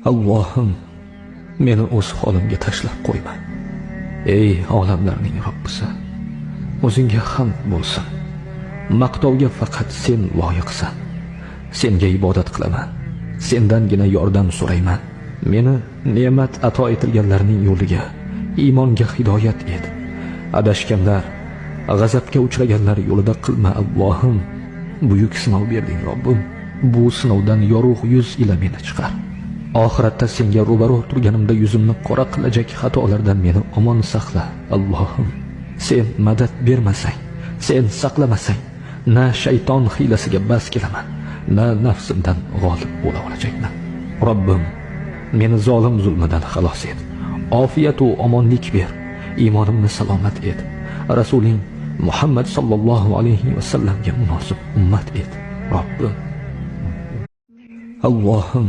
Allohim, meni o'z holimga tashlab qo'yma. Ey olamlarning Robbisi, o'zingga hamd bo'lsin. Maqtovga faqat sen loyiqsan. Senga ibodat qilaman. Sendangina yordam so'rayman. Meni ne'mat ato etilganlarning yo'liga, iymonga hidoyat et. Adashganlar, g'azabga uchraganlar yo'lida qilma Allohim. Buyuk sinov berding Robbim. Bu sinovdan yorug' yuz ila meni chiqar. Oxiratda senga ro'baro turganimda yuzimni qora qilajak xatolardan meni omon saqla Allohim. Sen madad bermasang, sen saqlamasang, na shayton hiylasiga bas kelaman, na nafsimdan g'olib bo'la olajakman. Robbim, meni zolim zulmidan xalos et. Ofiyat va omonlik ber. Iymonimni salomat et. Rasuling Muhammad sallallohu alayhi va sallamga munosib ummat et. Robbim. Allohim,